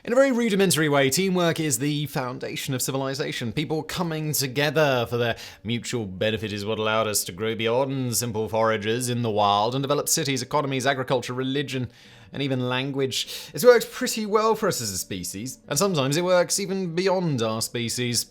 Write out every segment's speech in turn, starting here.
In a very rudimentary way, teamwork is the foundation of civilization. People coming together for their mutual benefit is what allowed us to grow beyond simple forages in the wild and develop cities, economies, agriculture, religion, and even language. It's worked pretty well for us as a species, and sometimes it works even beyond our species.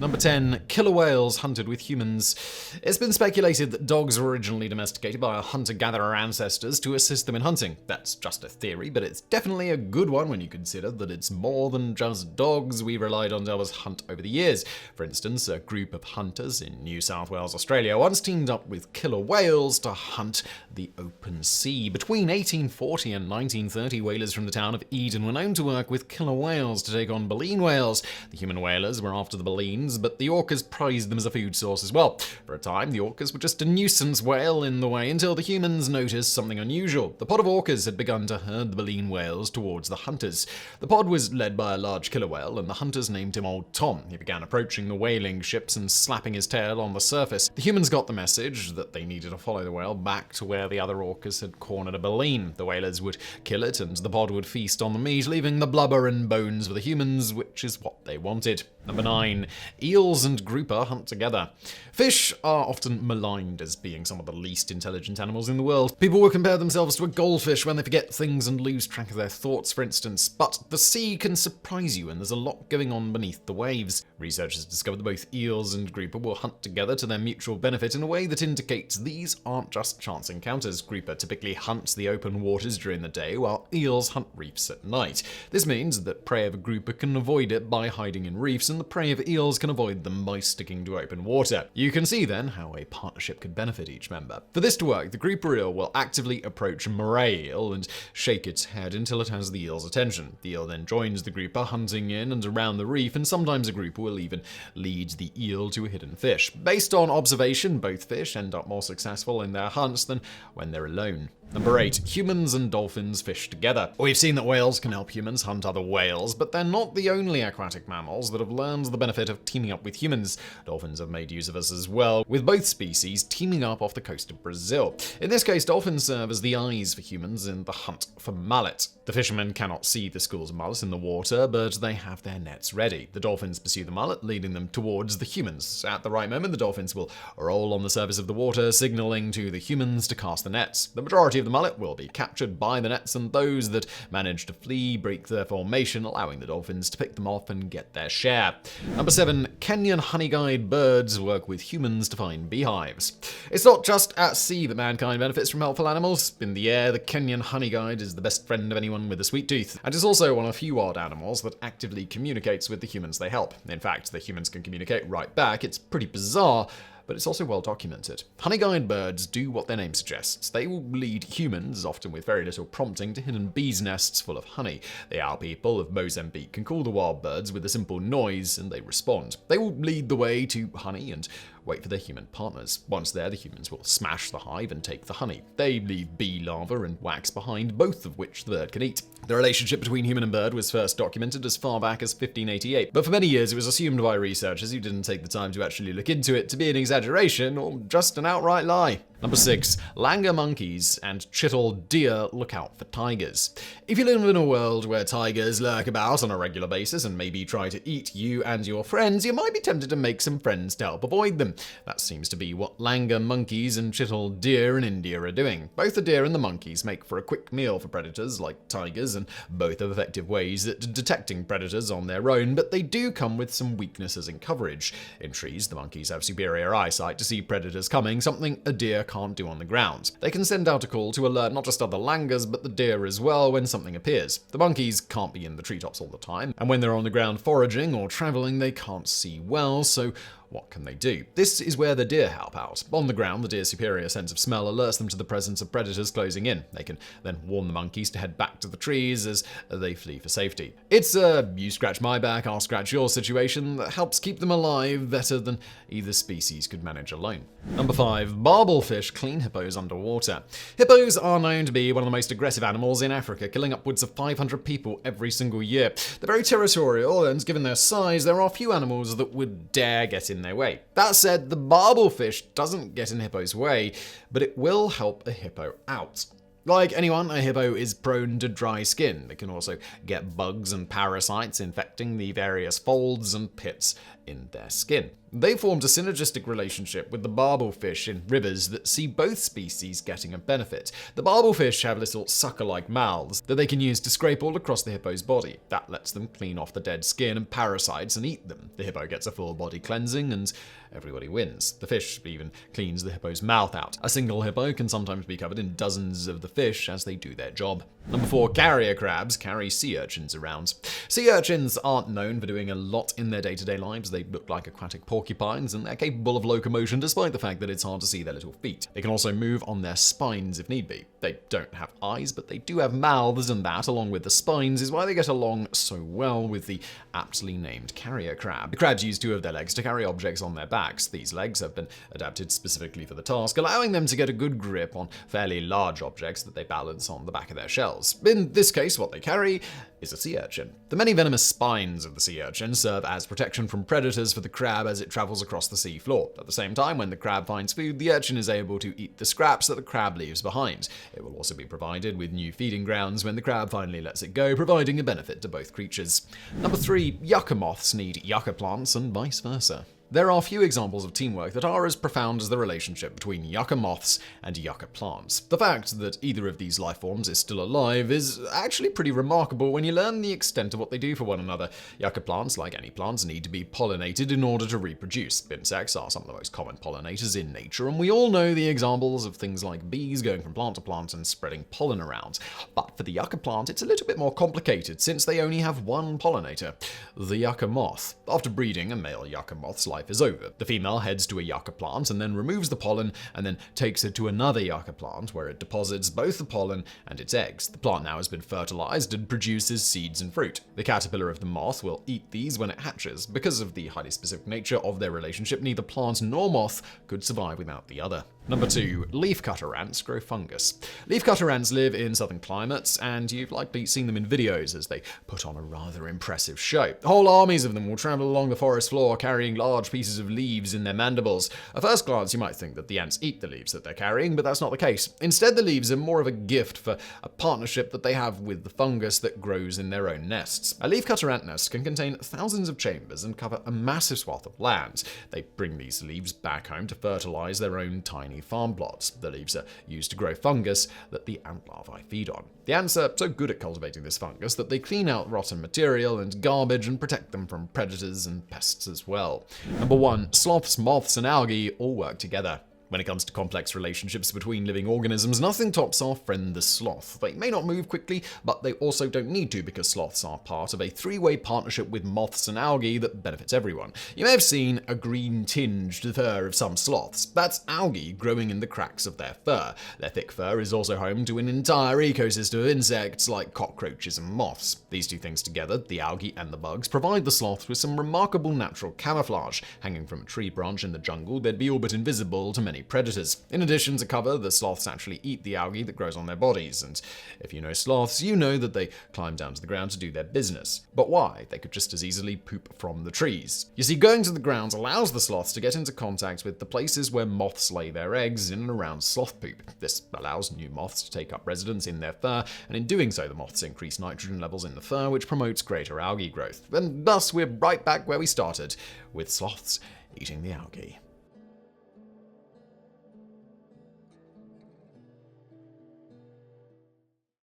Number 10. Killer whales hunted with humans. It's been speculated that dogs were originally domesticated by our hunter-gatherer ancestors to assist them in hunting. That's just a theory, but it's definitely a good one when you consider that it's more than just dogs we relied on to help us hunt over the years. For instance, a group of hunters in New South Wales, Australia once teamed up with killer whales to hunt the open sea. Between 1840 and 1930, whalers from the town of Eden were known to work with killer whales to take on baleen whales. The human whalers were after the baleens, but the orcas prized them as a food source as well. For a time, the orcas were just a nuisance whale in the way until the humans noticed something unusual. The pod of orcas had begun to herd the baleen whales towards the hunters. The pod was led by a large killer whale, and the hunters named him Old Tom. He began approaching the whaling ships and slapping his tail on the surface. The humans got the message that they needed to follow the whale back to where the other orcas had cornered a baleen. The whalers would kill it, and the pod would feast on the meat, leaving the blubber and bones for the humans, which is what they wanted. Number 9. Eels and grouper hunt together. Fish are often maligned as being some of the least intelligent animals in the world. People will compare themselves to a goldfish when they forget things and lose track of their thoughts, for instance. But the sea can surprise you, and there's a lot going on beneath the waves. Researchers discovered that both eels and grouper will hunt together to their mutual benefit in a way that indicates these aren't just chance encounters. Grouper typically hunts the open waters during the day, while eels hunt reefs at night. This means that prey of a grouper can avoid it by hiding in reefs, and the prey of eels can avoid them by sticking to open water. You can see then how a partnership could benefit each member. For this to work, the grouper eel will actively approach a moray eel and shake its head until it has the eel's attention. The eel then joins the grouper, hunting in and around the reef, and sometimes a grouper will even lead the eel to a hidden fish. Based on observation, both fish end up more successful in their hunts than when they're alone. Number 8. Humans and dolphins fish together. We've seen that whales can help humans hunt other whales, but they're not the only aquatic mammals that have learned the benefit of teaming up with humans. Dolphins have made use of us as well, with both species teaming up off the coast of Brazil. In this case, dolphins serve as the eyes for humans in the hunt for mullet. The fishermen cannot see the schools of mullet in the water, but they have their nets ready. The dolphins pursue the mullet, leading them towards the humans. At the right moment, the dolphins will roll on the surface of the water, signaling to the humans to cast the nets. The majority of the mullet will be captured by the nets, and those that manage to flee break their formation, allowing the dolphins to pick them off and get their share. Number 7. Kenyan honey-guide birds work with humans to find beehives. It's not just at sea that mankind benefits from helpful animals. In the air, the Kenyan honey-guide is the best friend of anyone with a sweet tooth, and is also one of a few odd animals that actively communicates with the humans they help. In fact, the humans can communicate right back. It's pretty bizarre, but it's also well documented. Honey-guide birds do what their name suggests. They will lead humans, often with very little prompting, to hidden bees' nests full of honey. The owl people of Mozambique can call the wild birds with a simple noise, and they respond. They will lead the way to honey and wait for their human partners. Once there, the humans will smash the hive and take the honey. They leave bee larvae and wax behind, both of which the bird can eat. The relationship between human and bird was first documented as far back as 1588, but for many years it was assumed by researchers who didn't take the time to actually look into it to be an exaggeration or just an outright lie. Number 6. Langur monkeys and chital deer look out for tigers. If you live in a world where tigers lurk about on a regular basis and maybe try to eat you and your friends, you might be tempted to make some friends to help avoid them. That seems to be what langur monkeys and chital deer in India are doing. Both the deer and the monkeys make for a quick meal for predators like tigers, and both have effective ways at detecting predators on their own, but they do come with some weaknesses in coverage. In trees, the monkeys have superior eyesight to see predators coming, something a deer can't do on the ground. They can send out a call to alert not just other langurs, but the deer as well when something appears. The monkeys can't be in the treetops all the time, and when they're on the ground foraging or traveling, they can't see well, so what can they do? This is where the deer help out. On the ground, the deer's superior sense of smell alerts them to the presence of predators closing in. They can then warn the monkeys to head back to the trees as they flee for safety. It's a you scratch my back, I'll scratch your situation that helps keep them alive better than either species could manage alone. Number 5. Barbelfish clean hippos underwater. Hippos are known to be one of the most aggressive animals in Africa, killing upwards of 500 people every single year. They're very territorial, and given their size, there are few animals that would dare get in their way. That said, the barbelfish doesn't get in hippo's way, but it will help a hippo out. Like anyone, a hippo is prone to dry skin. They can also get bugs and parasites infecting the various folds and pits in their skin. They formed a synergistic relationship with the barbel fish in rivers that see both species getting a benefit. The barbel fish have little sucker-like mouths that they can use to scrape all across the hippo's body. That lets them clean off the dead skin and parasites and eat them. The hippo gets a full body cleansing and everybody wins. The fish even cleans the hippo's mouth out. A single hippo can sometimes be covered in dozens of the fish as they do their job. Number 4, carrier crabs carry sea urchins around. Sea urchins aren't known for doing a lot in their day-to-day lives. They look like aquatic porcupines, and they're capable of locomotion despite the fact that it's hard to see their little feet. They can also move on their spines if need be. They don't have eyes, but they do have mouths, and that, along with the spines, is why they get along so well with the aptly named carrier crab. The crabs use 2 of their legs to carry objects on their backs. These legs have been adapted specifically for the task, allowing them to get a good grip on fairly large objects that they balance on the back of their shells. In this case, what they carry is a sea urchin. The many venomous spines of the sea urchin serve as protection from predators for the crab as it travels across the sea floor. At the same time, when the crab finds food, the urchin is able to eat the scraps that the crab leaves behind. It will also be provided with new feeding grounds when the crab finally lets it go, providing a benefit to both creatures. Number 3, yucca moths need yucca plants and vice versa. There are few examples of teamwork that are as profound as the relationship between yucca moths and yucca plants. The fact that either of these life forms is still alive is actually pretty remarkable when you learn the extent of what they do for one another. Yucca plants, like any plants, need to be pollinated in order to reproduce. Insects are some of the most common pollinators in nature, and we all know the examples of things like bees going from plant to plant and spreading pollen around. But for the yucca plant, it's a little bit more complicated since they only have one pollinator, the yucca moth. After breeding, a male yucca moth's life is over. The female heads to a yucca plant and then removes the pollen and then takes it to another yucca plant where it deposits both the pollen and its eggs. The plant now has been fertilized and produces seeds and fruit. The caterpillar of the moth will eat these when it hatches. Because of the highly specific nature of their relationship, neither plant nor moth could survive without the other. Number 2, leafcutter ants grow fungus. Leafcutter ants live in southern climates, and you've likely seen them in videos as they put on a rather impressive show. Whole armies of them will travel along the forest floor carrying large pieces of leaves in their mandibles. At first glance, you might think that the ants eat the leaves that they're carrying, but that's not the case. Instead, the leaves are more of a gift for a partnership that they have with the fungus that grows in their own nests. A leafcutter ant nest can contain thousands of chambers and cover a massive swath of land. They bring these leaves back home to fertilize their own tiny farm plots. The leaves are used to grow fungus that the ant larvae feed on. The ants are so good at cultivating this fungus that they clean out rotten material and garbage and protect them from predators and pests as well. Number 1, sloths, moths, and algae all work together. When it comes to complex relationships between living organisms, nothing tops our friend the sloth. They may not move quickly, but they also don't need to because sloths are part of a 3-way partnership with moths and algae that benefits everyone. You may have seen a green-tinged fur of some sloths. That's algae growing in the cracks of their fur. Their thick fur is also home to an entire ecosystem of insects like cockroaches and moths. These two things together, the algae and the bugs, provide the sloths with some remarkable natural camouflage. Hanging from a tree branch in the jungle, they'd be all but invisible to many predators. In addition to cover, the sloths actually eat the algae that grows on their bodies, and if you know sloths, you know that they climb down to the ground to do their business. But why? They could just as easily poop from the trees. You see, going to the ground allows the sloths to get into contact with the places where moths lay their eggs in and around sloth poop. This allows new moths to take up residence in their fur, and in doing so, the moths increase nitrogen levels in the fur, which promotes greater algae growth. And thus, we're right back where we started, with sloths eating the algae.